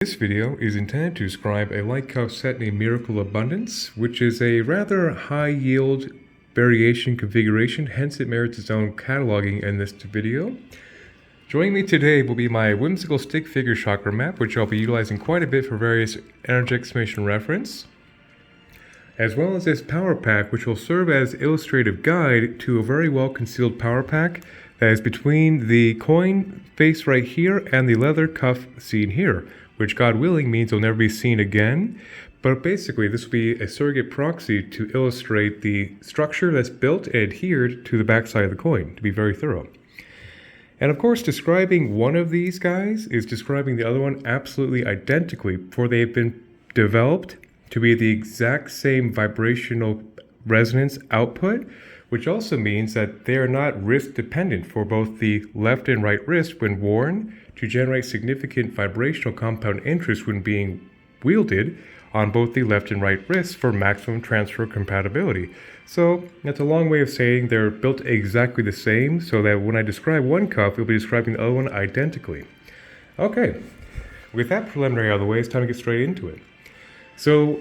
This video is intended to describe a lightcuff set named Miracle Abundance, which is a rather high-yield variation configuration, hence it merits its own cataloging in this video. Joining me today will be my whimsical stick figure chakra map, which I'll be utilizing quite a bit for various energy explanation reference, as well as this power pack, which will serve as illustrative guide to a very well-concealed power pack that is between the coin face right here and the leather cuff seen here, which God willing means will never be seen again. But basically this will be a surrogate proxy to illustrate the structure that's built and adhered to the backside of the coin, to be very thorough. And of course, describing one of these guys is describing the other one absolutely identically, for they have been developed to be the exact same vibrational resonance output, which also means that they are not wrist dependent for both the left and right wrist when worn, to generate significant vibrational compound interest when being wielded on both the left and right wrists for maximum transfer compatibility. So that's a long way of saying they're built exactly the same, so that when I describe one cuff, it'll be describing the other one identically. Okay, with that preliminary out of the way, it's time to get straight into it. So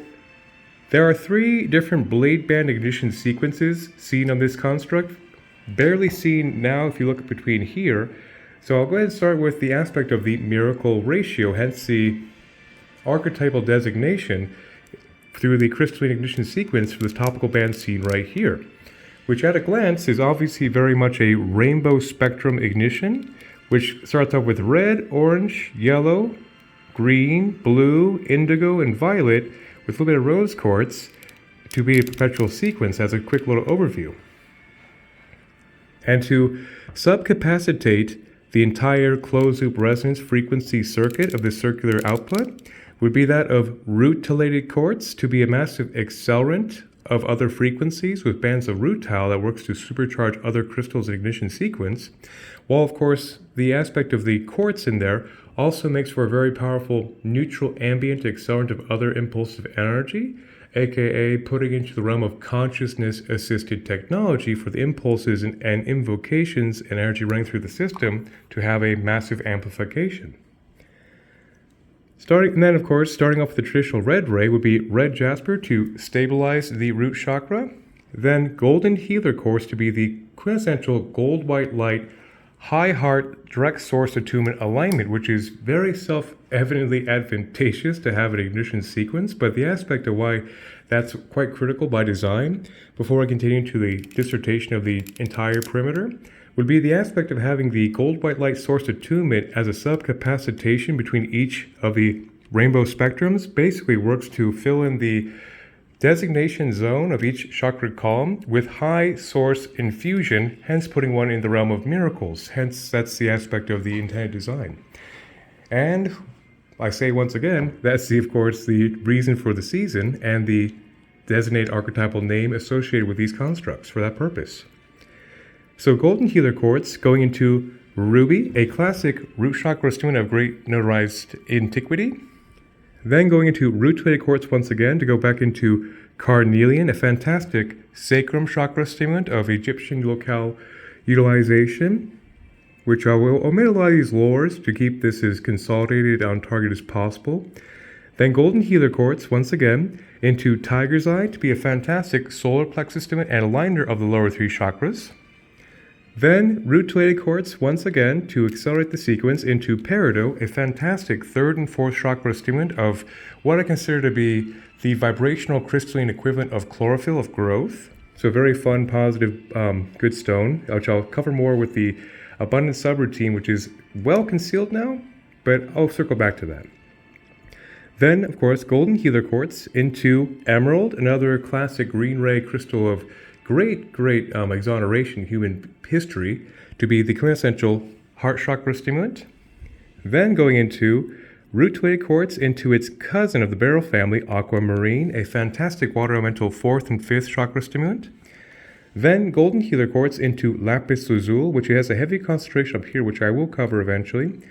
there are three different blade band ignition sequences seen on this construct, barely seen now if you look between here. So I'll go ahead and start with the aspect of the miracle ratio, hence the archetypal designation through the crystalline ignition sequence for this topical band seen right here, which at a glance is obviously very much a rainbow spectrum ignition, which starts off with red, orange, yellow, green, blue, indigo, and violet, with a little bit of rose quartz to be a perpetual sequence as a quick little overview. And to subcapacitate the entire closed-loop resonance frequency circuit of the circular output would be that of rutilated quartz, to be a massive accelerant of other frequencies with bands of rutile that works to supercharge other crystals in ignition sequence, while of course the aspect of the quartz in there also makes for a very powerful neutral ambient accelerant of other impulsive energy, aka putting into the realm of consciousness-assisted technology for the impulses and invocations and energy running through the system to have a massive amplification. And then, of course, starting off with the traditional red ray would be red jasper to stabilize the root chakra, then golden healer quartz to be the quintessential gold-white light high heart direct source attunement alignment, which is very self-evidently advantageous to have an ignition sequence, but the aspect of why that's quite critical by design, before I continue to the dissertation of the entire perimeter, would be the aspect of having the gold white light source attunement as a subcapacitation between each of the rainbow spectrums. Basically works to fill in the designation zone of each chakra column with high source infusion, hence putting one in the realm of miracles. Hence, that's the aspect of the intended design. And I say once again, that's of course the reason for the season and the designated archetypal name associated with these constructs for that purpose. So golden healer quartz going into ruby, a classic root chakra stone of great notarized antiquity. Then going into rutilated quartz once again to go back into carnelian, a fantastic sacrum chakra stimulant of Egyptian locale utilization, which I will omit a lot of these lores to keep this as consolidated on target as possible. Then golden healer quartz once again into tiger's eye to be a fantastic solar plexus stimulant and aligner of the lower three chakras. Then rutilated quartz once again to accelerate the sequence into peridot, a fantastic third and fourth chakra stimulant of what I consider to be the vibrational crystalline equivalent of chlorophyll of growth. So very fun, positive, good stone, which I'll cover more with the abundance subroutine, which is well concealed now, but I'll circle back to that. Then, of course, golden healer quartz into emerald, another classic green ray crystal of great exoneration in human history, to be the quintessential heart chakra stimulant. Then going into rutilated quartz into its cousin of the beryl family, aquamarine, a fantastic water elemental fourth and fifth chakra stimulant. Then golden healer quartz into lapis lazuli, which has a heavy concentration up here, which I will cover eventually.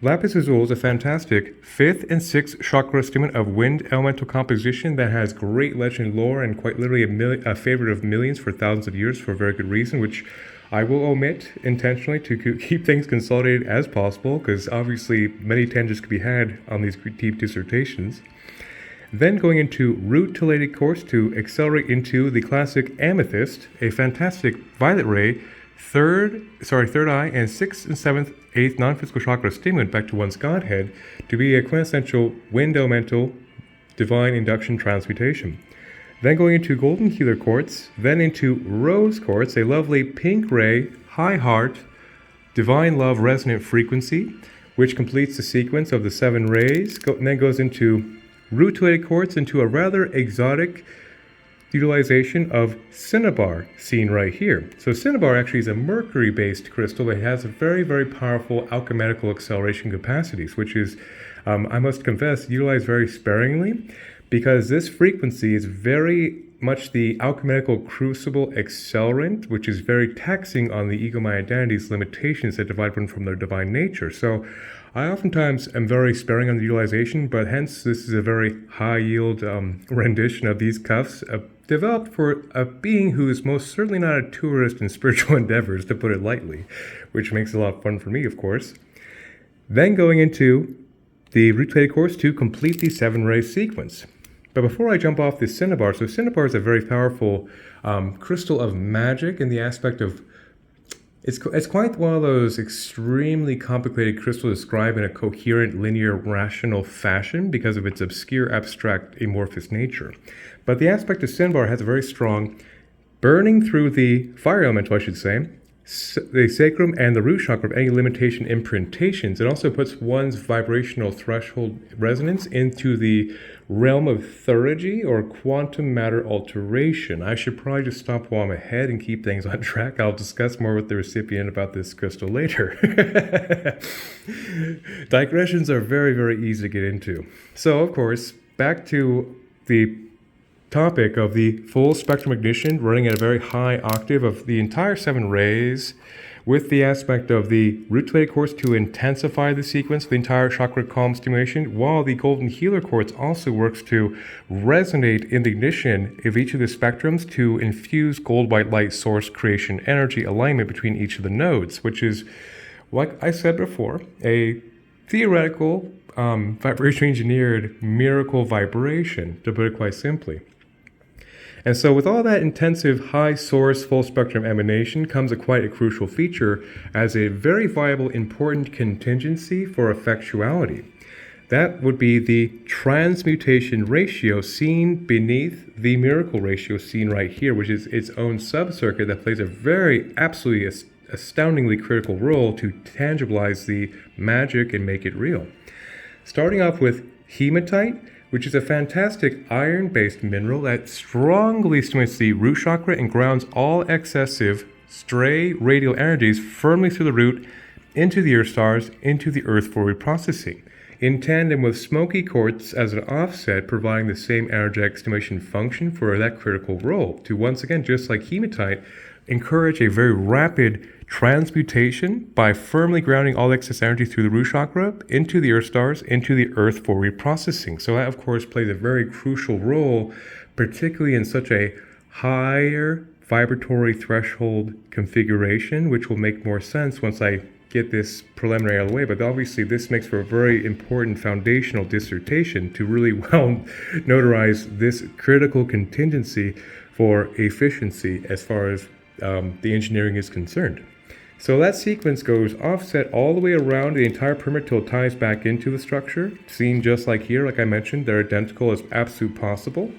Lapis lazuli is a fantastic fifth and sixth chakra stimulant of wind elemental composition that has great legend lore and quite literally a favorite of millions for thousands of years for a very good reason, which I will omit intentionally to keep things consolidated as possible, because obviously many tangents could be had on these deep dissertations. Then going into root to lady course to accelerate into the classic amethyst, a fantastic violet ray, third eye, and sixth and seventh, eighth non-physical chakra stimulant back to one's godhead to be a quintessential wind elemental divine induction transmutation. Then going into golden healer quartz, then into rose quartz, a lovely pink ray, high heart, divine love resonant frequency, which completes the sequence of the 7 rays, and then goes into root-related quartz into a rather exotic utilization of cinnabar, seen right here. So cinnabar actually is a mercury-based crystal that has very, very powerful alchemical acceleration capacities, which is, I must confess, utilized very sparingly, because this frequency is very much the alchemical crucible accelerant, which is very taxing on the ego-mind identity's limitations that divide one from their divine nature. So I oftentimes am very sparing on the utilization, but hence this is a very high-yield rendition of these cuffs developed for a being who is most certainly not a tourist in spiritual endeavors, to put it lightly, which makes it a lot of fun for me, of course. Then going into the root-related course to complete the 7-ray sequence. But before I jump off this cinnabar, so cinnabar is a very powerful crystal of magic in the aspect of, it's quite one of those extremely complicated crystals described in a coherent, linear, rational fashion because of its obscure, abstract, amorphous nature. But the aspect of cinnabar has a very strong burning through the fire elemental, I should say, the sacrum and the root chakra of any limitation imprintations. It also puts one's vibrational threshold resonance into the realm of theurgy or quantum matter alteration. I should probably just stop while I'm ahead and keep things on track. I'll discuss more with the recipient about this crystal later. Digressions are very, very easy to get into. So, of course, back to the topic of the full spectrum ignition running at a very high octave of the entire 7 rays, with the aspect of the root-related quartz to intensify the sequence of the entire chakra column stimulation, while the golden healer quartz also works to resonate in the ignition of each of the spectrums to infuse gold-white light source creation energy alignment between each of the nodes, which is, like I said before, a theoretical, vibration engineered miracle vibration, to put it quite simply. And so with all that intensive high source full spectrum emanation comes quite a crucial feature as a very viable important contingency for effectuality. That would be the transmutation ratio seen beneath the miracle ratio seen right here, which is its own subcircuit that plays a very absolutely astoundingly critical role to tangibilize the magic and make it real. Starting off with hematite, which is a fantastic iron-based mineral that strongly stimulates the root chakra and grounds all excessive stray radial energies firmly through the root into the earth stars, into the earth for reprocessing, in tandem with smoky quartz as an offset, providing the same energetic stimulation function for that critical role to once again, just like hematite, encourage a very rapid transmutation by firmly grounding all excess energy through the root chakra into the earth stars, into the earth for reprocessing. So that, of course, plays a very crucial role, particularly in such a higher vibratory threshold configuration, which will make more sense once I get this preliminary out of the way. But obviously, this makes for a very important foundational dissertation to really well notarize this critical contingency for efficiency as far as the engineering is concerned. So that sequence goes offset all the way around the entire perimeter till it ties back into the structure, seen just like here, like I mentioned, they're identical as absolute possible.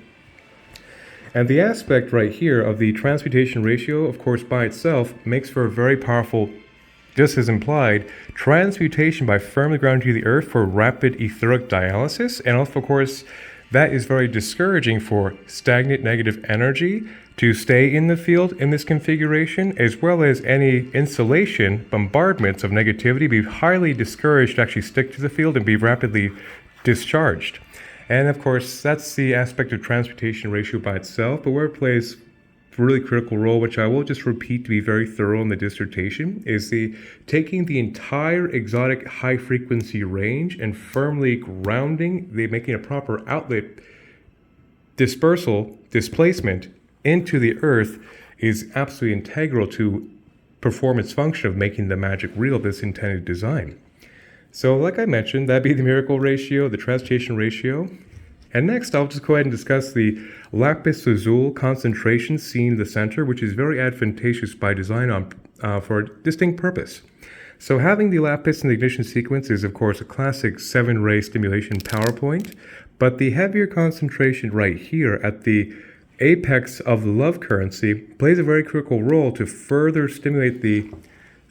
And the aspect right here of the transmutation ratio, of course, by itself, makes for a very powerful, just as implied, transmutation by firmly grounding to the earth for rapid etheric dialysis. And also, of course, that is very discouraging for stagnant negative energy to stay in the field in this configuration, as well as any insulation, bombardments of negativity be highly discouraged to actually stick to the field and be rapidly discharged. And of course, that's the aspect of transmutation ratio by itself, but where it plays a really critical role, which I will just repeat to be very thorough in the dissertation, is the taking the entire exotic high frequency range and firmly grounding, making a proper outlet displacement into the earth is absolutely integral to perform its function of making the magic real, this intended design. So like I mentioned, that'd be the miracle ratio, the transmutation ratio. And next, I'll just go ahead and discuss the lapis lazuli concentration seen in the center, which is very advantageous by design for a distinct purpose. So having the lapis in the ignition sequence is, of course, a classic 7-ray stimulation PowerPoint, but the heavier concentration right here at the apex of the love currency plays a very critical role to further stimulate the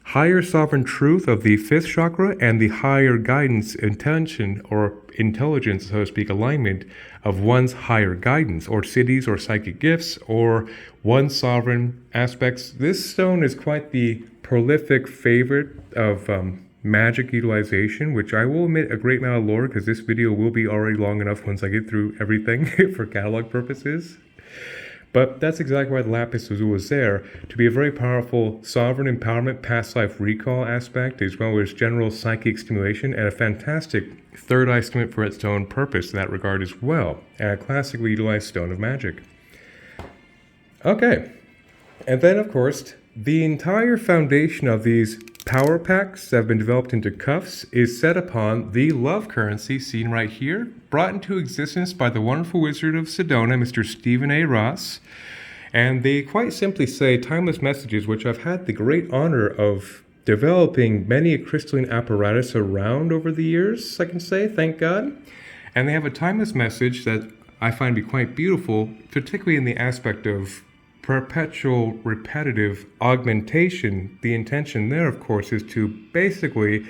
higher sovereign truth of the 5th chakra and the higher guidance, intention, or intelligence, so to speak, alignment of one's higher guidance, or siddhis, or psychic gifts, or one's sovereign aspects. This stone is quite the prolific favorite of magic utilization, which I will omit a great amount of lore because this video will be already long enough once I get through everything for catalog purposes. But that's exactly why the lapis lazuli is there, to be a very powerful sovereign empowerment, past life recall aspect, as well as general psychic stimulation, and a fantastic third eye stimulant for its own purpose in that regard as well, and a classically utilized stone of magic. Okay, and then of course, the entire foundation of these power packs that have been developed into cuffs is set upon the love currency seen right here, brought into existence by the wonderful wizard of Sedona, Mr. Stephen A. Ross. And they quite simply say timeless messages, which I've had the great honor of developing many a crystalline apparatus around over the years, I can say, thank God. And they have a timeless message that I find to be quite beautiful, particularly in the aspect of perpetual repetitive augmentation. The intention there, of course, is to basically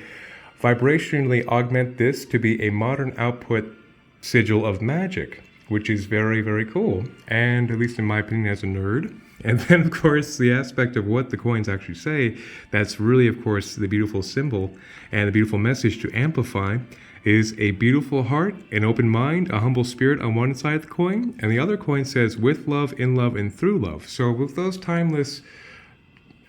vibrationally augment this to be a modern output sigil of magic, which is very, very cool, and at least in my opinion as a nerd. And then, of course, the aspect of what the coins actually say, that's really, of course, the beautiful symbol and the beautiful message to amplify is a beautiful heart, an open mind, a humble spirit on one side of the coin, and the other coin says with love, in love, and through love. So with those timeless,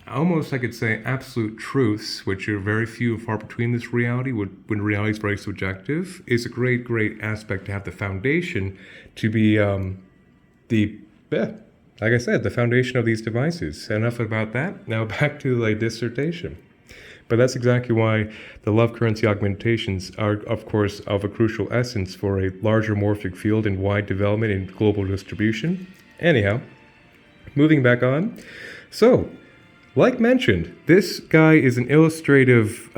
almost I could say absolute truths, which are very few and far between this reality, when reality is very subjective, is a great, great aspect to have the foundation to be like I said, the foundation of these devices. Enough about that. Now back to the dissertation. But that's exactly why the love currency augmentations are, of course, of a crucial essence for a larger morphic field and wide development and global distribution. Anyhow, moving back on. So, like mentioned, this guy is an illustrative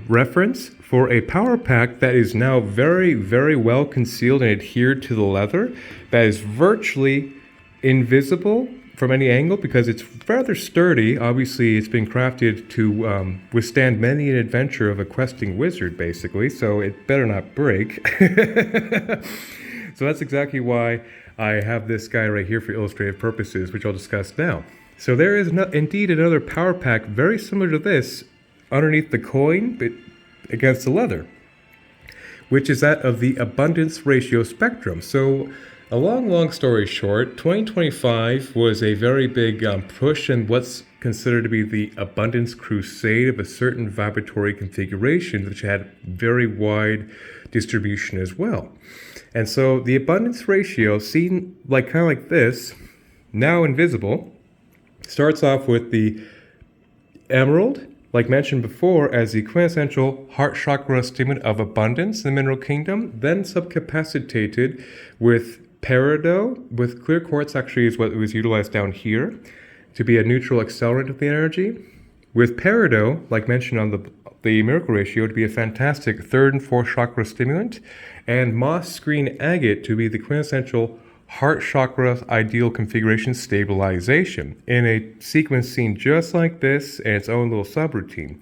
reference for a power pack that is now very, very well concealed and adhered to the leather, that is virtually invisible from any angle because it's rather sturdy. Obviously, it's been crafted to withstand many an adventure of a questing wizard, basically, so it better not break. So that's exactly why I have this guy right here for illustrative purposes, which I'll discuss now. So there is indeed another power pack very similar to this underneath the coin, but against the leather, which is that of the abundance ratio spectrum. So a long story short, 2025 was a very big push in what's considered to be the abundance crusade of a certain vibratory configuration, which had very wide distribution as well. And so the abundance ratio, seen like kind of like this, now invisible, starts off with the emerald, like mentioned before, as the quintessential heart chakra stimulant of abundance in the mineral kingdom, then subcapacitated with peridot, with clear quartz actually is what was utilized down here to be a neutral accelerant of the energy. With peridot, like mentioned on the miracle ratio, to be a fantastic 3rd and 4th chakra stimulant, and moss green agate to be the quintessential heart chakra ideal configuration stabilization in a sequence seen just like this and its own little subroutine,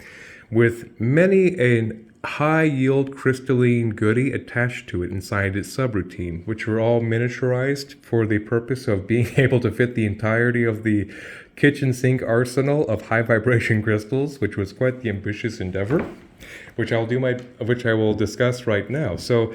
with many a high yield crystalline goodie attached to it inside its subroutine, which were all miniaturized for the purpose of being able to fit the entirety of the kitchen sink arsenal of high vibration crystals, which was quite the ambitious endeavor, which I will discuss right now. So,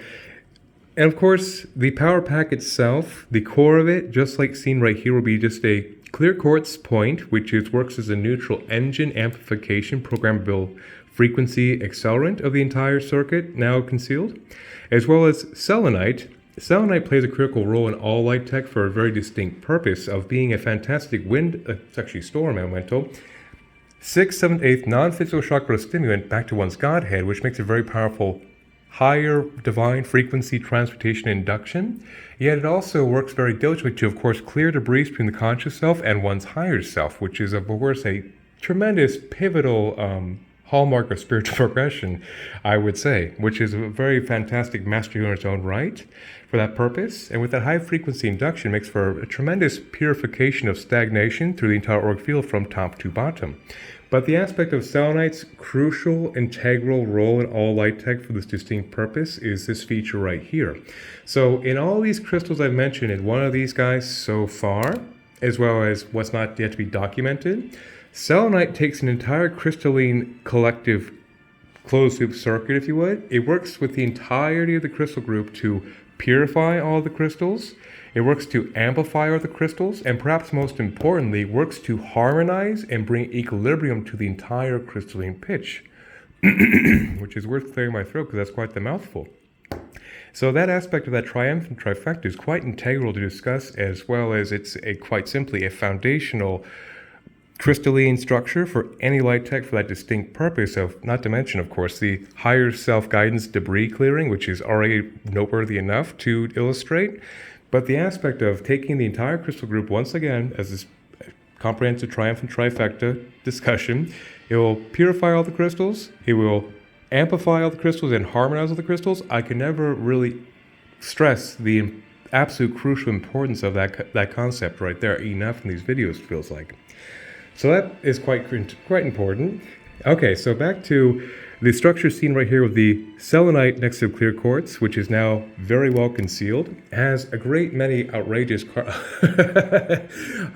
and of course, the power pack itself, the core of it, just like seen right here, will be just a clear quartz point, which works as a neutral engine amplification programmable frequency accelerant of the entire circuit, now concealed, as well as selenite. Selenite plays a critical role in all light tech for a very distinct purpose of being a fantastic wind, it's actually storm elemental, 6th, 7th, 8th non-physical chakra stimulant back to one's Godhead, which makes a very powerful higher divine frequency transmutation induction. Yet it also works very diligently to, of course, clear debris between the conscious self and one's higher self, which is, of course, a tremendous pivotal hallmark of spiritual progression, I would say, which is a very fantastic mastery in its own right for that purpose. And with that high frequency induction, makes for a tremendous purification of stagnation through the entire auric field from top to bottom. But the aspect of selenite's crucial, integral role in all light tech for this distinct purpose is this feature right here. So in all these crystals I've mentioned, in one of these guys so far, as well as what's not yet to be documented, selenite takes an entire crystalline collective closed loop circuit, if you would. It works with the entirety of the crystal group to purify all the crystals. It works to amplify all the crystals, and perhaps most importantly, works to harmonize and bring equilibrium to the entire crystalline pitch, which is worth clearing my throat because that's quite the mouthful. So that aspect of that triumphant trifecta is quite integral to discuss, as well as it's quite simply a foundational crystalline structure for any light tech for that distinct purpose of, not to mention, of course, the higher self-guidance debris clearing, which is already noteworthy enough to illustrate. But the aspect of taking the entire crystal group once again as this comprehensive triumphant trifecta discussion, it will purify all the crystals, it will amplify all the crystals and harmonize all the crystals. I can never really stress the absolute crucial importance of that concept right there enough in these videos, it feels like. So that is quite important. Okay, so back to the structure seen right here with the selenite next to the clear quartz, which is now very well concealed, has a great many outrageous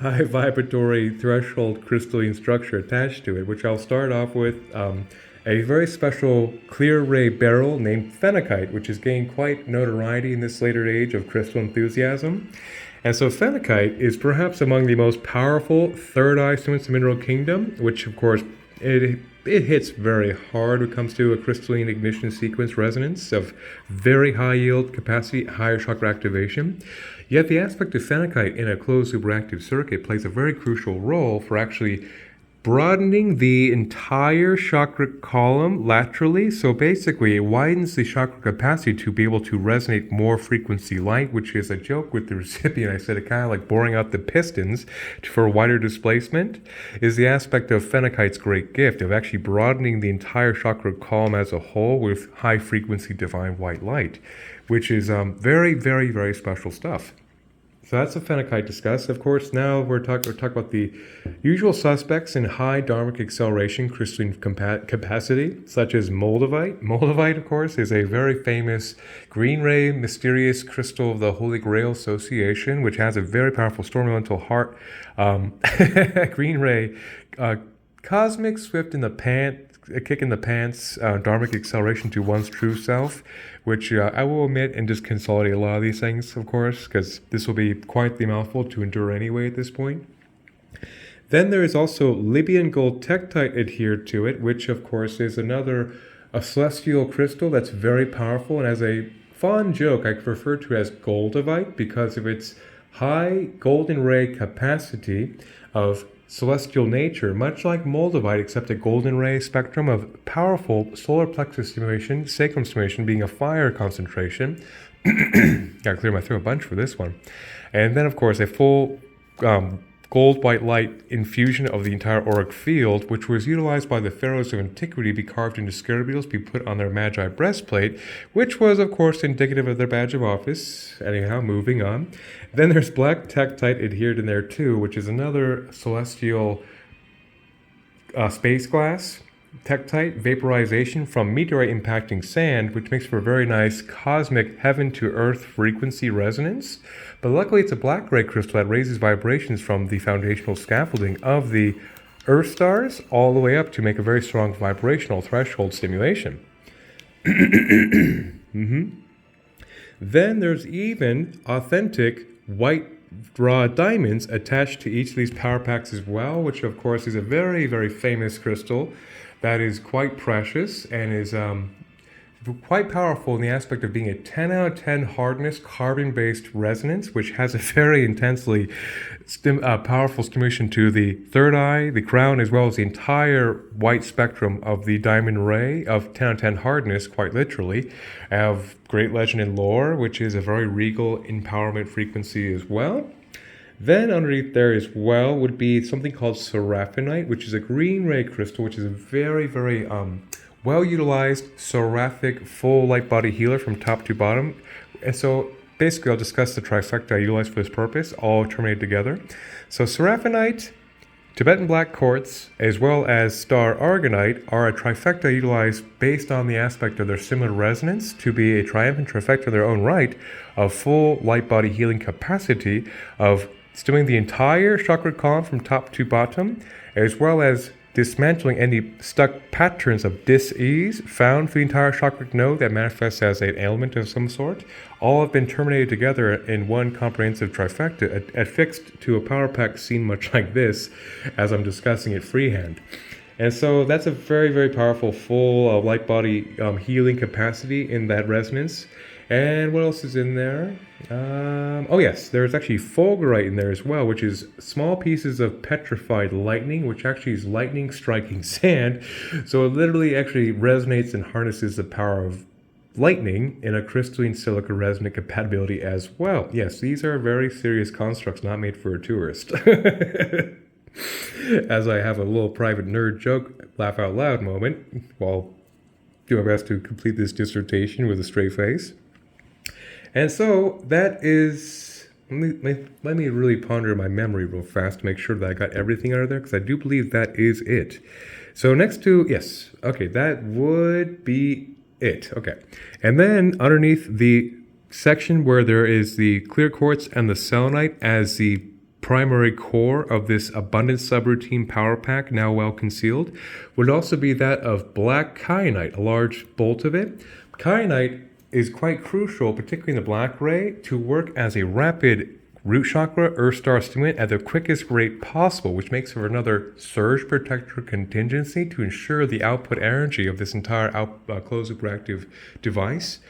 high vibratory threshold crystalline structure attached to it, which I'll start off with a very special clear ray beryl named phenakite, which has gained quite notoriety in this later age of crystal enthusiasm. And so phenakite is perhaps among the most powerful third eye stimulants in the mineral kingdom, which of course it hits very hard when it comes to a crystalline ignition sequence resonance of very high yield capacity, higher chakra activation. Yet the aspect of phenakite in a closed loop reactive circuit plays a very crucial role for actually broadening the entire chakra column laterally. So basically, it widens the chakra capacity to be able to resonate more frequency light, which is a joke with the recipient. I said it kind of like boring out the pistons for wider displacement, is the aspect of phenakite's great gift of actually broadening the entire chakra column as a whole with high frequency divine white light, which is very, very, very special stuff. So that's the phenakite discussed. Of course, now we're talking about the usual suspects in high dharmic acceleration crystalline capacity, such as moldavite. Moldavite, of course, is a very famous green ray mysterious crystal of the Holy Grail Association, which has a very powerful storm elemental heart. Green ray, cosmic swift in the pants, a kick in the pants, dharmic acceleration to one's true self, which I will omit and just consolidate a lot of these things, of course, because this will be quite the mouthful to endure anyway at this point. Then there is also Libyan gold tektite adhered to it, which of course is a celestial crystal that's very powerful, and as a fond joke I refer to as goldavite because of its high golden ray capacity of celestial nature, much like moldavite, except a golden ray spectrum of powerful solar plexus stimulation, sacrum stimulation being a fire concentration. Gotta clear my throat a bunch for this one. And then, of course, a full gold white light infusion of the entire auric field, which was utilized by the pharaohs of antiquity to be carved into scarabæus, be put on their magi breastplate, which was, of course, indicative of their badge of office. Anyhow, moving on. Then there's black tektite adhered in there too, which is another celestial space glass tektite vaporization from meteorite impacting sand, which makes for a very nice cosmic heaven to earth frequency resonance. But luckily it's a black gray crystal that raises vibrations from the foundational scaffolding of the earth stars all the way up to make a very strong vibrational threshold stimulation. Then there's even authentic white raw diamonds attached to each of these power packs as well, which of course is a very, very famous crystal that is quite precious and is quite powerful in the aspect of being a 10 out of 10 hardness carbon-based resonance, which has a very intensely powerful stimulation to the third eye, the crown, as well as the entire white spectrum of the diamond ray of 10 out of 10 hardness, quite literally. I have Great Legend and Lore, which is a very regal empowerment frequency as well. Then underneath there as well would be something called seraphinite, which is a green ray crystal, which is a very, very well-utilized seraphic full light body healer from top to bottom. And so basically I'll discuss the trifecta I utilize for this purpose, all terminated together. So seraphinite, Tibetan black quartz, as well as star argonite are a trifecta I utilize based on the aspect of their similar resonance to be a triumphant trifecta in their own right of full light body healing capacity of stimulating the entire chakra column from top to bottom, as well as dismantling any stuck patterns of dis-ease found for the entire chakra node that manifests as an ailment of some sort. All have been terminated together in one comprehensive trifecta, affixed to a power pack seen much like this as I'm discussing it freehand. And so that's a very, very powerful full light body healing capacity in that resonance. And what else is in there? Oh yes, there's actually fulgurite in there as well, which is small pieces of petrified lightning, which actually is lightning striking sand. So it literally actually resonates and harnesses the power of lightning in a crystalline silica resonant compatibility as well. Yes, these are very serious constructs, not made for a tourist. As I have a little private nerd joke, laugh out loud moment, while doing my best to complete this dissertation with a straight face. And so that is, let me really ponder my memory real fast to make sure that I got everything out of there, because I do believe that is it. So next to, yes, okay, that would be it. Okay. And then underneath the section where there is the clear quartz and the selenite as the primary core of this abundant subroutine power pack, now well concealed, would also be that of black kyanite, a large bolt of it. Kyanite is quite crucial, particularly in the black ray, to work as a rapid root chakra earth star stimulant at the quickest rate possible, which makes for another surge protector contingency to ensure the output energy of this entire closed loop reactive device.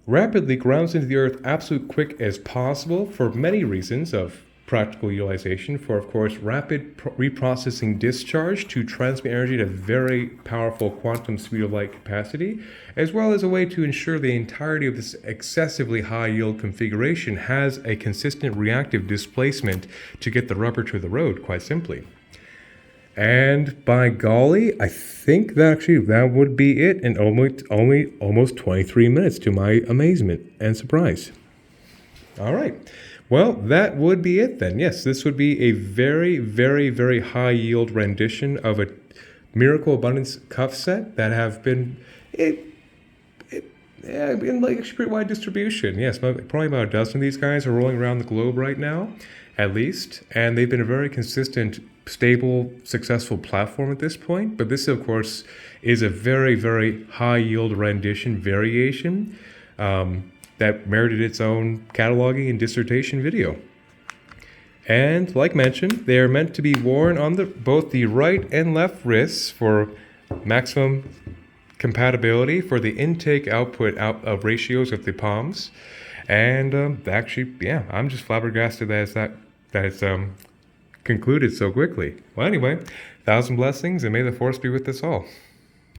Rapidly grounds into the earth absolute quick as possible for many reasons of practical utilization, for of course rapid reprocessing discharge to transmit energy at a very powerful quantum speed of light capacity, as well as a way to ensure the entirety of this excessively high yield configuration has a consistent reactive displacement to get the rubber to the road, quite simply. And by golly, I think that would be it in almost 23 minutes to my amazement and surprise. All right. Well, that would be it then. Yes, this would be a very, very, very high yield rendition of a Miracle Abundance cuff set that have been in like a pretty wide distribution. Yes, probably about a dozen of these guys are rolling around the globe right now, at least. And they've been a very consistent, stable, successful platform at this point. But this, of course, is a very, very high yield rendition variation that merited its own cataloging and dissertation video. And like mentioned, they are meant to be worn on both the right and left wrists for maximum compatibility for the intake-output ratios of the palms. And actually, yeah, I'm just flabbergasted that it's concluded so quickly. Well, anyway, 1,000 blessings, and may the force be with us all.